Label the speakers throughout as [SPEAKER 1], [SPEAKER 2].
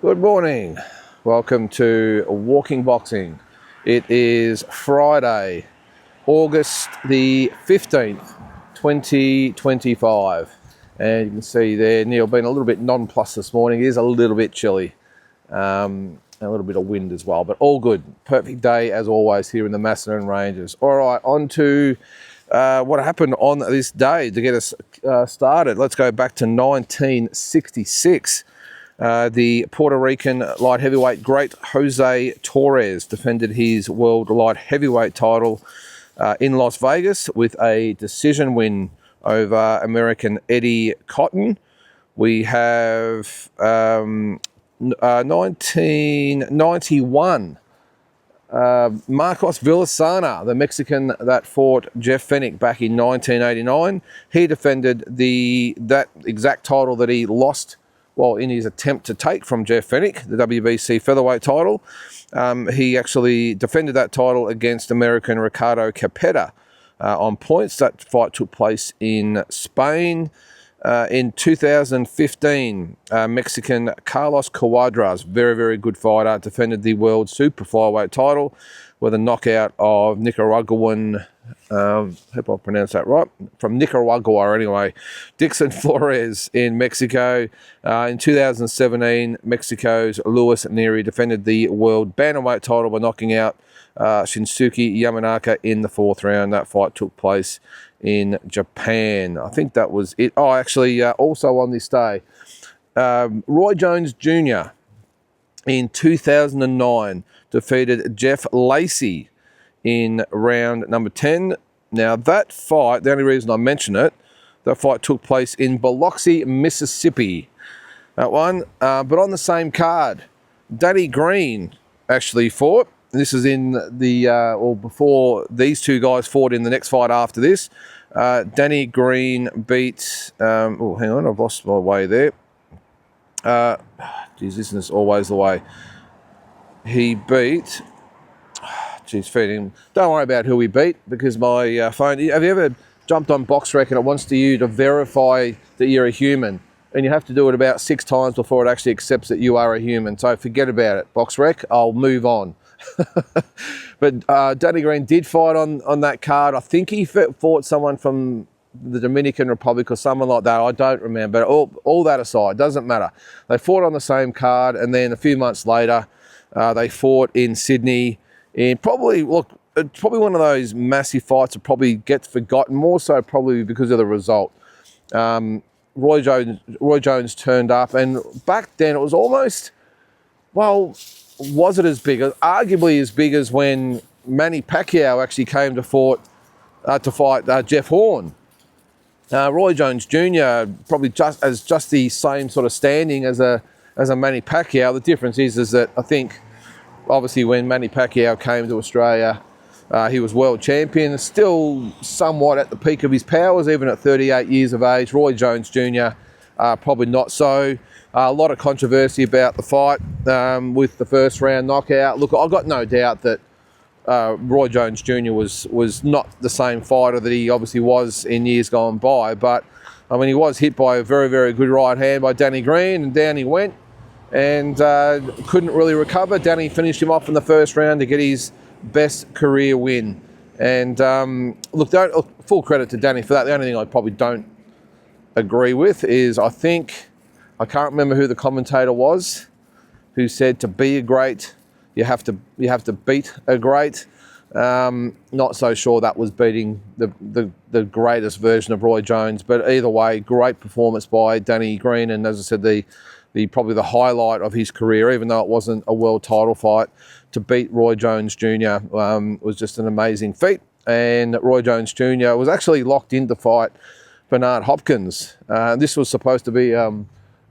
[SPEAKER 1] Good morning. Welcome to Walking Boxing. It is Friday, August the 15th, 2025. And you can see there, Neil being a little bit nonplussed this morning. It is a little bit chilly. A little bit of wind as well, but all good. Perfect day as always here in the Macedon Ranges. All right, on to what happened on this day to get us started. Let's go back to 1966. The Puerto Rican light heavyweight great Jose Torres defended his world light heavyweight title in Las Vegas with a decision win over American Eddie Cotton. We have 1991. Marcos Villasana, the Mexican that fought Jeff Fenech back in 1989. He defended that exact title that he lost in his attempt to take from Jeff Fenech, the WBC featherweight title. He actually defended that title against American Ricardo Capeta on points. That fight took place in Spain. In 2015, Mexican Carlos Cuadras, very, very good fighter, defended the world super flyweight title with a knockout of Nicaraguan, hope I pronounced that right, from Nicaragua anyway, Dixon Flores in Mexico. In 2017, Mexico's Luis Neri defended the world bantamweight title by knocking out Shinsuke Yamanaka in the fourth round. That fight took place in Japan. I think that was it. Oh, actually, also on this day, Roy Jones Jr. in 2009 defeated Jeff Lacey in round number 10. Now, that fight, the only reason I mention it, that fight took place in Biloxi, Mississippi. That one. But on the same card, Danny Green actually fought. This is in the, before these two guys fought in the next fight after this. Danny Green beat, hang on, I've lost my way there. This is always the way. He beat, feeding. Don't worry about who he beat because my phone, have you ever jumped on BoxRec and it wants you to verify that you're a human? And you have to do it about 6 times before it actually accepts that you are a human. So forget about it, BoxRec, I'll move on. But Danny Green did fight on that card. I think he fought someone from the Dominican Republic or someone like that. I don't remember. All that aside, doesn't matter. They fought on the same card, and then a few months later, they fought in Sydney. And probably one of those massive fights that probably gets forgotten, more so probably because of the result. Roy Jones turned up, and back then it was almost, was it as big? Arguably as big as when Manny Pacquiao actually came to fight Jeff Horn. Roy Jones Jr. probably just the same sort of standing as a Manny Pacquiao. The difference is that I think obviously when Manny Pacquiao came to Australia, he was world champion, still somewhat at the peak of his powers, even at 38 years of age. Roy Jones Jr. Probably not so. A lot of controversy about the fight with the first round knockout. Look, I've got no doubt that Roy Jones Jr. was not the same fighter that he obviously was in years gone by, but I mean, he was hit by a very, very good right hand by Danny Green, and down he went and couldn't really recover. Danny finished him off in the first round to get his best career win. And full credit to Danny for that. The only thing I probably don't agree with is I can't remember who the commentator was who said to be a great, you have to beat a great. Not so sure that was beating the greatest version of Roy Jones, but either way, great performance by Danny Green, and as I said, probably the highlight of his career, even though it wasn't a world title fight, to beat Roy Jones Jr. Was just an amazing feat. And Roy Jones Jr. was actually locked in to fight Bernard Hopkins. This was supposed to be a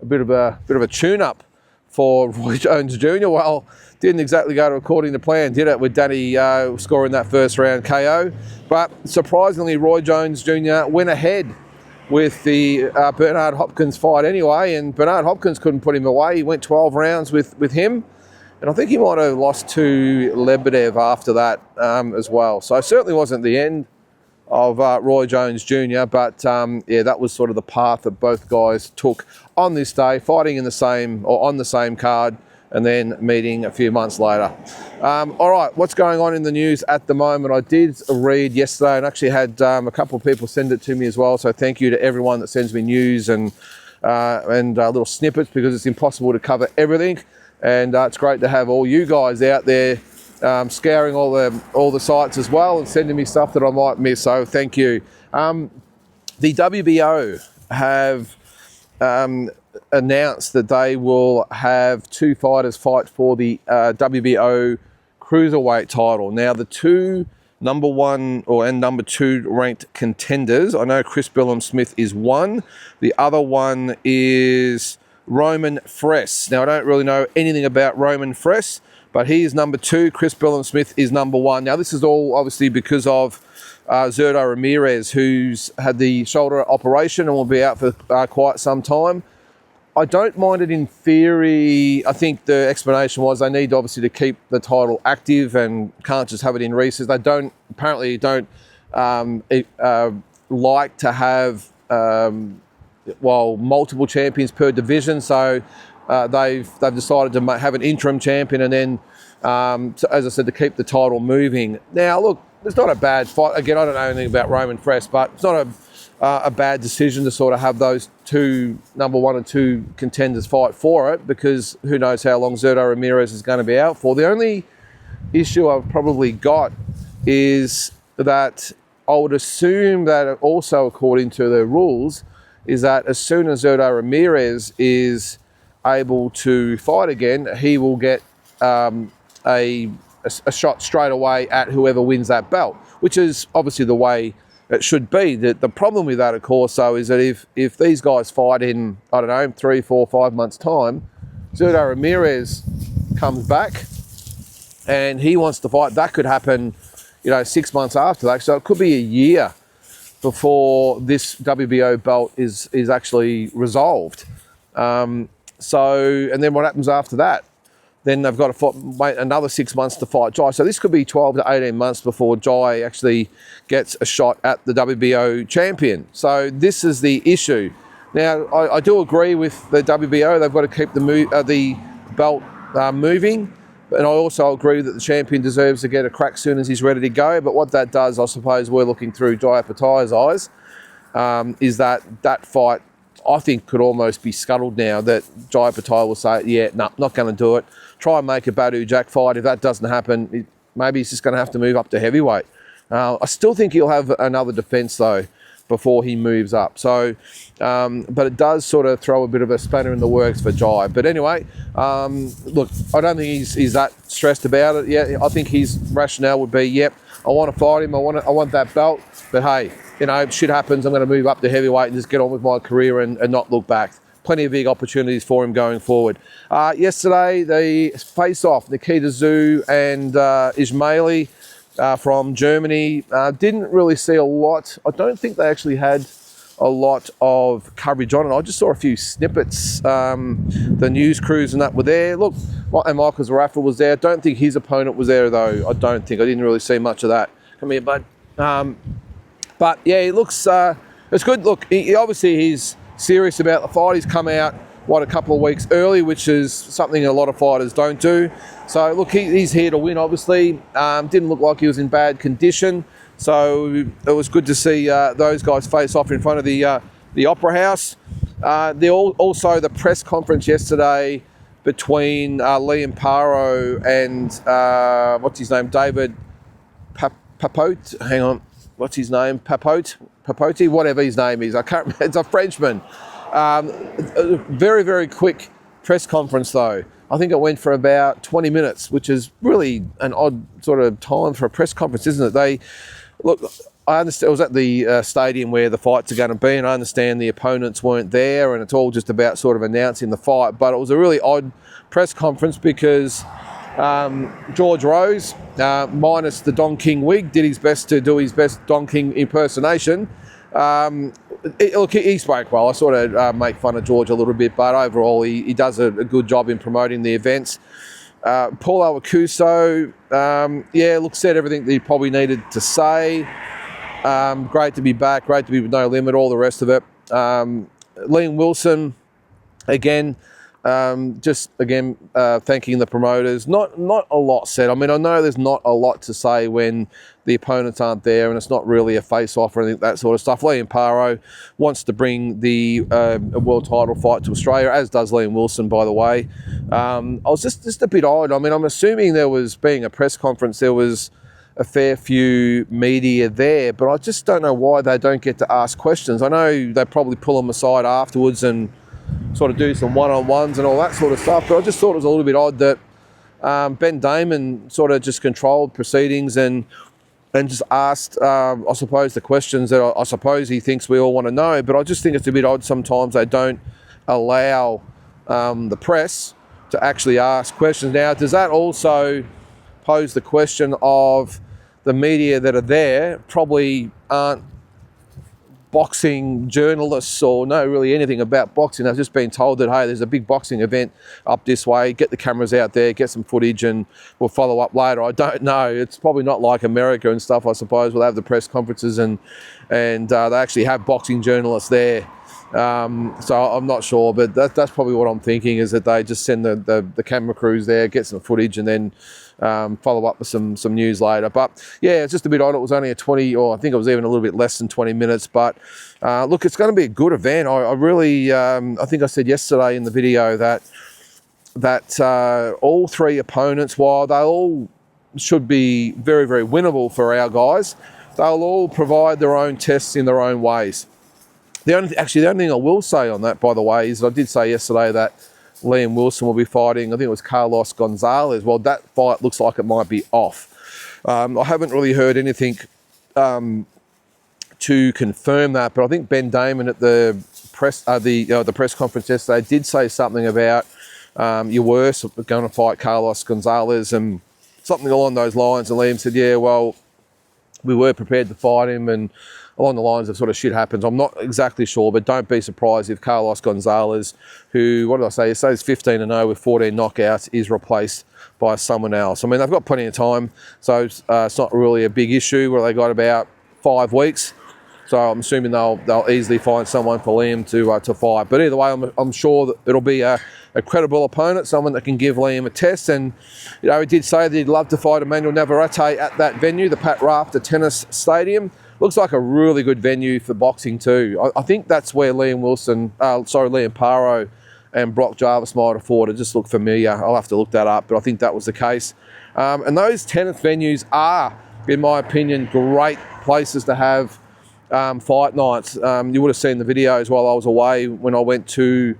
[SPEAKER 1] bit of a tune-up for Roy Jones Jr. Well, didn't exactly go according to plan, did it, with Danny scoring that first round KO. But surprisingly, Roy Jones Jr. went ahead with the Bernard Hopkins fight anyway, and Bernard Hopkins couldn't put him away. He went 12 rounds with him, and I think he might have lost to Lebedev after that as well. So it certainly wasn't the end Roy Jones Jr. But yeah, that was sort of the path that both guys took on this day, fighting in the same or on the same card, and then meeting a few months later. All right, what's going on in the news at the moment? I did read yesterday and actually had a couple of people send it to me as well. So thank you to everyone that sends me news and little snippets, because it's impossible to cover everything. And it's great to have all you guys out there scouring all the sites as well and sending me stuff that I might miss. So thank you. The WBO have announced that they will have 2 fighters fight for the WBO cruiserweight title. Now, the 2 number 1 and number 2 ranked contenders, I know Chris Billam-Smith is one. The other one is Roman Fress. Now, I don't really know anything about Roman Fress, but he is number 2. Chris Billam-Smith is number 1. Now, this is all obviously because of Zurdo Ramirez, who's had the shoulder operation and will be out for quite some time. I don't mind it in theory. I think the explanation was they need obviously to keep the title active and can't just have it in recess. They apparently don't like to have multiple champions per division. So they've decided to have an interim champion and then, as I said, to keep the title moving. Now, look, it's not a bad fight. Again, I don't know anything about Roman Fress, but it's not a bad decision to sort of have those 2 number 1 and 2 contenders fight for it, because who knows how long Zurdo Ramirez is going to be out for. The only issue I've probably got is that I would assume that also, according to the rules, is that as soon as Zurdo Ramirez is able to fight again, he will get a shot straight away at whoever wins that belt, which is obviously the way it should be. The problem with that, of course, though, is that if these guys fight in, I don't know, 3, 4, 5 months' time, Zurdo Ramirez comes back and he wants to fight, that could happen, 6 months after that. So it could be a year before this WBO belt is actually resolved. And then what happens after that? Then they've got to wait another 6 months to fight Jai. So this could be 12 to 18 months before Jai actually gets a shot at the WBO champion. So this is the issue. Now, I do agree with the WBO. They've got to keep the belt moving. And I also agree that the champion deserves to get a crack soon as he's ready to go. But what that does, I suppose we're looking through Jai Opetaia's eyes, is that fight, I think, could almost be scuttled now, that Jai Opetaia will say, yeah, no, not going to do it. Try and make a Badou Jack fight. If that doesn't happen, maybe he's just going to have to move up to heavyweight. I still think he'll have another defence, though, before he moves up. So, but it does sort of throw a bit of a spanner in the works for Jai. But anyway, look, I don't think he's that stressed about it. Yeah, I think his rationale would be, yep, I want to fight him. I want that belt. But hey, shit happens. I'm going to move up to heavyweight and just get on with my career and not look back. Plenty of big opportunities for him going forward. Yesterday, the face-off, Nikita Tszyu and Ismaili from Germany, didn't really see a lot. I don't think they actually had a lot of coverage on it. I just saw a few snippets. The news crews and that were there. Look, and Michael Zarafa was there. I don't think his opponent was there, though. I didn't really see much of that. Come here, bud. But yeah, it looks, it's good. Look, he's serious about the fight. He's come out, a couple of weeks early, which is something a lot of fighters don't do. So look, he's here to win, obviously. Didn't look like he was in bad condition. So it was good to see those guys face off in front of the Opera House. Also the press conference yesterday between Liam Paro and, what's his name, David Papote. Hang on. What's his name? Papote, whatever his name is. I can't remember. It's a Frenchman. A very, very quick press conference, though. I think it went for about 20 minutes, which is really an odd sort of time for a press conference, isn't it? I understand. I was at the stadium where the fights are going to be, and I understand the opponents weren't there, and it's all just about sort of announcing the fight. But it was a really odd press conference because George Rose, minus the Don King wig, did his best to do his best Don King impersonation. Look, he spoke well. I sort of make fun of George a little bit, but overall he does a good job in promoting the events. Paulo Acuso, said everything that he probably needed to say. Great to be back, great to be with No Limit, all the rest of it. Liam Wilson, again, thanking the promoters. Not a lot said. I mean, I know there's not a lot to say when the opponents aren't there and it's not really a face-off or anything, that sort of stuff. Liam Paro wants to bring the world title fight to Australia, as does Liam Wilson, by the way. I was just a bit odd. I mean, I'm assuming there was, being a press conference, there was a fair few media there, but I just don't know why they don't get to ask questions. I know they probably pull them aside afterwards and sort of do some one-on-ones and all that sort of stuff, but I just thought it was a little bit odd that Ben Damon sort of just controlled proceedings and just asked, I suppose, the questions that I suppose he thinks we all want to know. But I just think it's a bit odd sometimes they don't allow the press to actually ask questions. Now, does that also pose the question of the media that are there probably aren't boxing journalists or know really anything about boxing? They've just been told that, hey, there's a big boxing event up this way, get the cameras out there, get some footage and we'll follow up later. I don't know. It's probably not like America and stuff, I suppose. We'll have the press conferences and they actually have boxing journalists there. So I'm not sure, but that's probably what I'm thinking, is that they just send the camera crews there, get some footage and then follow up with some news later. But yeah, it's just a bit odd. It was only a 20, or I think it was even a little bit less than 20 minutes. But look, it's going to be a good event. I really, I think I said yesterday in the video that all three opponents, while they all should be very, very winnable for our guys, they'll all provide their own tests in their own ways. The only thing I will say on that, by the way, is I did say yesterday that Liam Wilson will be fighting, I think it was Carlos Gonzalez. Well, that fight looks like it might be off. I haven't really heard anything to confirm that, but I think Ben Damon at the press conference yesterday did say something about you were going to fight Carlos Gonzalez and something along those lines. And Liam said, yeah, well, we were prepared to fight him, and along the lines of sort of shit happens. I'm not exactly sure, but don't be surprised if Carlos Gonzalez, who, what did I say? He says 15-0 with 14 knockouts, is replaced by someone else. I mean, they've got plenty of time, so it's not really a big issue. Where they got about 5 weeks, so I'm assuming they'll easily find someone for Liam to fight. But either way, I'm sure that it'll be a credible opponent, someone that can give Liam a test. And you know, he did say that he'd love to fight Emmanuel Navarrete at that venue, the Pat Rafter Tennis Stadium. Looks like a really good venue for boxing too. I think that's where Liam Paro and Brock Jarvis might have fought. It just looked familiar. I'll have to look that up, but I think that was the case. And those tennis venues are, in my opinion, great places to have fight nights. You would have seen the videos while I was away when I went to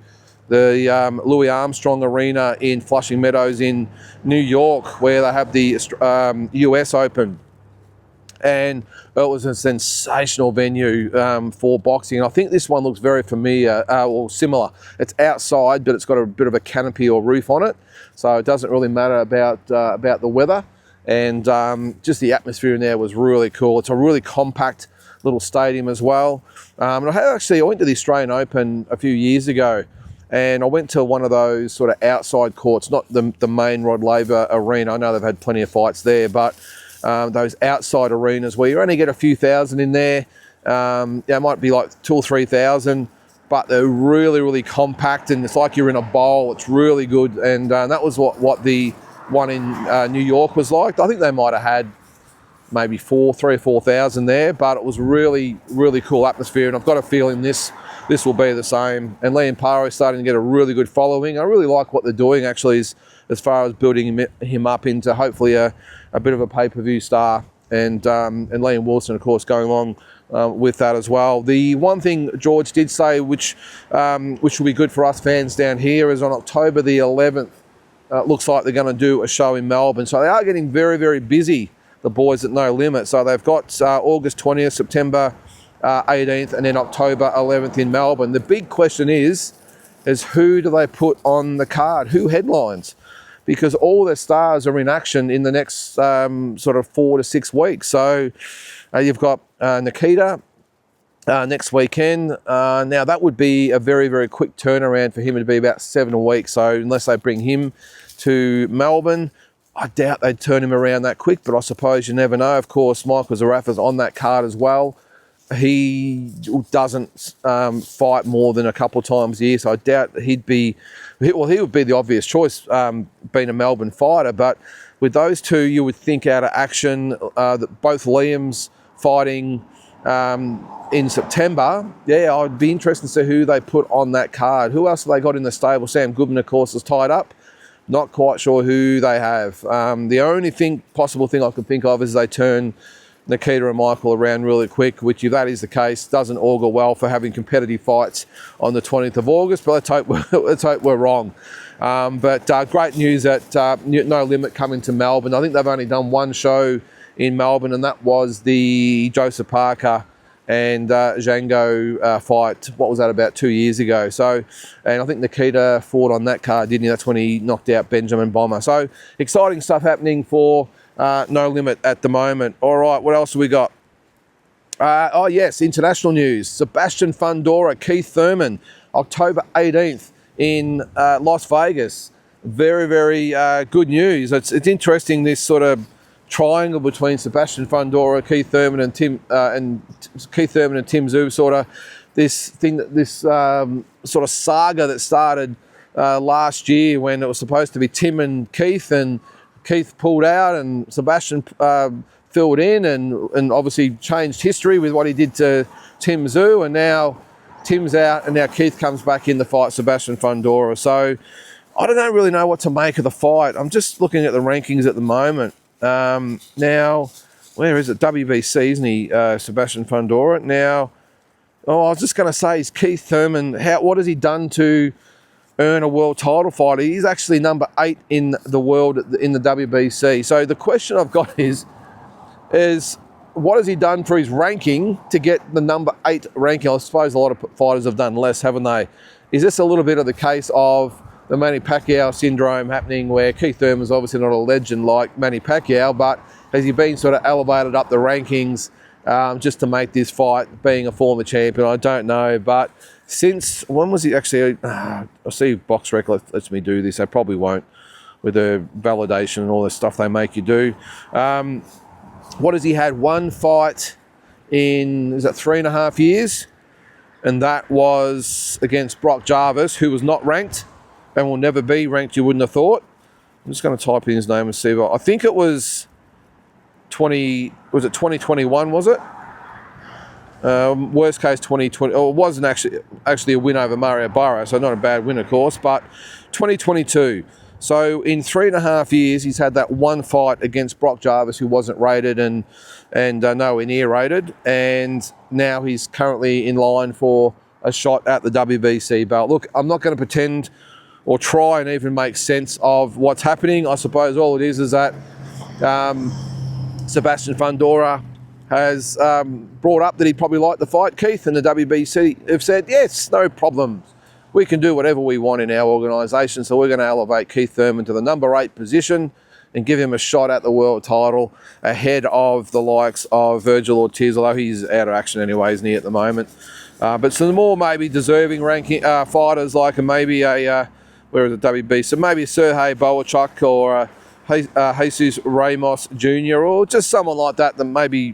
[SPEAKER 1] the Louis Armstrong Arena in Flushing Meadows in New York, where they have the US Open. And it was a sensational venue for boxing. And I think this one looks very familiar or similar. It's outside, but it's got a bit of a canopy or roof on it, so it doesn't really matter about the weather. And just the atmosphere in there was really cool. It's a really compact little stadium as well. And I went to the Australian Open a few years ago, and I went to one of those sort of outside courts, not the main Rod Laver arena. I know they've had plenty of fights there, but those outside arenas where you only get a few thousand in there. It might be like 2,000 or 3,000, but they're really, really compact, and it's like you're in a bowl. It's really good. And that was what the one in New York was like. I think they might have had maybe 3,000 or 4,000 there, but it was really, really cool atmosphere. And I've got a feeling this will be the same. And Liam Paro is starting to get a really good following. I really like what they're doing, actually, as far as building him up into hopefully a bit of a pay-per-view star. And Liam Wilson, of course, going along with that as well. The one thing George did say, which will be good for us fans down here, is on October the 11th, looks like they're going to do a show in Melbourne. So they are getting very, very busy, the boys at No Limit. So they've got August 20th, September 18th, and then October 11th in Melbourne. The big question is who do they put on the card? Who headlines? Because all their stars are in action in the next sort of 4 to 6 weeks. So you've got Nikita next weekend. Now that would be a very, very quick turnaround for him. It'd be about 7 weeks. So unless they bring him to Melbourne, I doubt they'd turn him around that quick, but I suppose you never know. Of course, Michael Zarafa's on that card as well. He doesn't fight more than a couple of times a year, so I doubt he would be the obvious choice, being a Melbourne fighter. But with those two, you would think out of action, that both Liam's fighting in September. Yeah, I'd be interested to see who they put on that card. Who else have they got in the stable? Sam Goodman, of course, is tied up. Not quite sure who they have. The only possible thing I can think of is they turn Nikita and Michael around really quick, which, if that is the case, doesn't augur well for having competitive fights on the 20th of August. But let's hope we're wrong. But great news that No Limit coming to Melbourne. I think they've only done one show in Melbourne, and that was the Joseph Parker and Django fight. What was that, about 2 years ago? So, and I think Nikita fought on that card, didn't he? That's when he knocked out Benjamin Bomber. So exciting stuff happening for No Limit at the moment. All right, what else have we got? Oh yes, international news. Sebastian Fundora, Keith Thurman, October 18th in Las Vegas. Very, very good news. It's interesting, this sort of triangle between Sebastian Fundora, Keith Thurman, and Tim Tszyu, sort of this sort of saga that started last year when it was supposed to be Tim and Keith pulled out, and Sebastian filled in, and obviously changed history with what he did to Tim Tszyu, and now Tim's out, and now Keith comes back in the fight, Sebastian Fundora. So I don't really know what to make of the fight. I'm just looking at the rankings at the moment. Now, where is it? WBC, isn't he, Sebastian Fundora? Now, I was just going to say, is Keith Thurman, what has he done to earn a world title fight? He's actually number 8 in the world in the WBC. So the question I've got is what has he done for his ranking to get the number 8 ranking? I suppose a lot of fighters have done less, haven't they? Is this a little bit of the case of the Manny Pacquiao syndrome happening, where Keith Thurman's obviously not a legend like Manny Pacquiao, but has he been sort of elevated up the rankings just to make this fight, being a former champion? I don't know, but when was he actually, I see BoxRec lets me do this, they probably won't, with the validation and all the stuff they make you do. What has he had? One fight in, is that 3.5 years? And that was against Brock Jarvis, who was not ranked and will never be ranked, you wouldn't have thought. I'm just going to type in his name and see what, I think it was 2021, was it? Worst case 2020, it wasn't actually a win over Mario Barra, so not a bad win, of course, but 2022. So in 3.5 years, he's had that one fight against Brock Jarvis, who wasn't rated and nowhere near rated, and now he's currently in line for a shot at the WBC belt. Look, I'm not going to pretend or try and even make sense of what's happening. I suppose all it is that Sebastian Fundora has brought up that he'd probably like the fight. Keith and the WBC have said, yes, no problem. We can do whatever we want in our organisation, so we're going to elevate Keith Thurman to the number 8 position and give him a shot at the world title ahead of the likes of Virgil Ortiz, although he's out of action anyway, isn't he, at the moment. But some more maybe deserving ranking fighters, like maybe where is it, WB? So maybe Sergey Bohachuk or Jesus Ramos Jr., or just someone like that maybe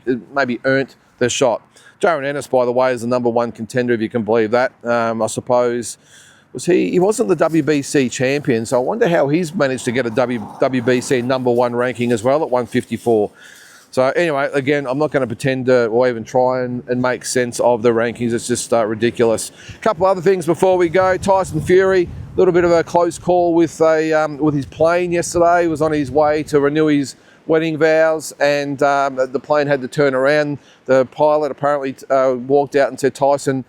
[SPEAKER 1] earned their shot. Jaron Ennis, by the way, is the number 1 contender, if you can believe that. I suppose, he wasn't the WBC champion, so I wonder how he's managed to get a WBC number 1 ranking as well at 154. So anyway, again, I'm not going to pretend or even try and make sense of the rankings. It's just ridiculous. A couple other things before we go. Tyson Fury, a little bit of a close call with his plane yesterday. He was on his way to renew his wedding vows, and the plane had to turn around. The pilot apparently walked out and said, Tyson,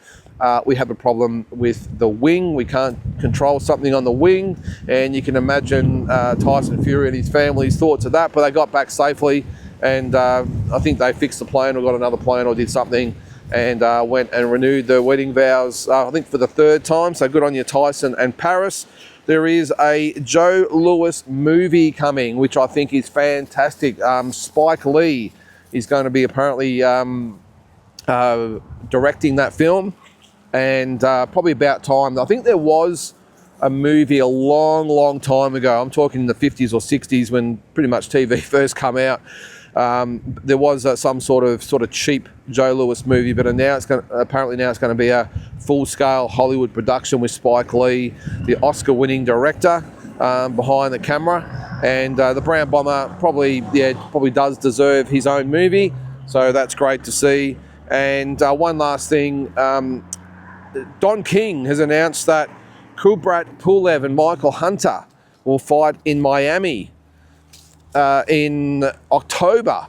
[SPEAKER 1] we have a problem with the wing. We can't control something on the wing. And you can imagine Tyson Fury and his family's thoughts of that, but they got back safely, and I think they fixed the plane or got another plane or did something, and went and renewed the wedding vows, I think for the 3rd time. So good on you, Tyson and Paris. There is a Joe Lewis movie coming, which I think is fantastic. Spike Lee is going to be apparently directing that film, and probably about time. I think there was a movie a long, long time ago. I'm talking in the 50s or 60s when pretty much TV first come out. There was some sort of cheap Joe Lewis movie, but now apparently now it's going to be a full-scale Hollywood production with Spike Lee, the Oscar-winning director, behind the camera. And the Brown Bomber probably does deserve his own movie, so that's great to see. And one last thing, Don King has announced that Kubrat Pulev and Michael Hunter will fight in Miami in October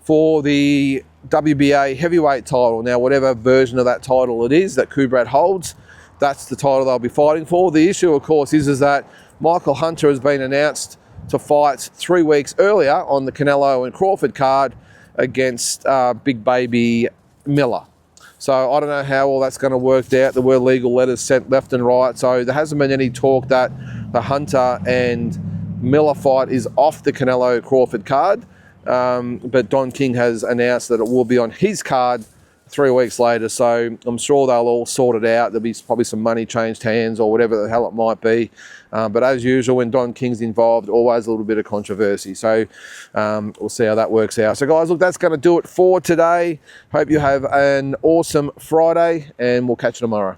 [SPEAKER 1] for the WBA heavyweight title. Now, whatever version of that title it is that Kubrat holds, that's the title they'll be fighting for. The issue, of course, is that Michael Hunter has been announced to fight 3 weeks earlier on the Canelo and Crawford card against Big Baby Miller. So I don't know how all that's going to work out. There were legal letters sent left and right. So there hasn't been any talk that the Hunter and Miller fight is off the Canelo Crawford card. But Don King has announced that it will be on his card 3 weeks later. So I'm sure they'll all sort it out. There'll be probably some money changed hands or whatever the hell it might be. But as usual, when Don King's involved, always a little bit of controversy. So we'll see how that works out. So guys, look, that's going to do it for today. Hope you have an awesome Friday and we'll catch you tomorrow.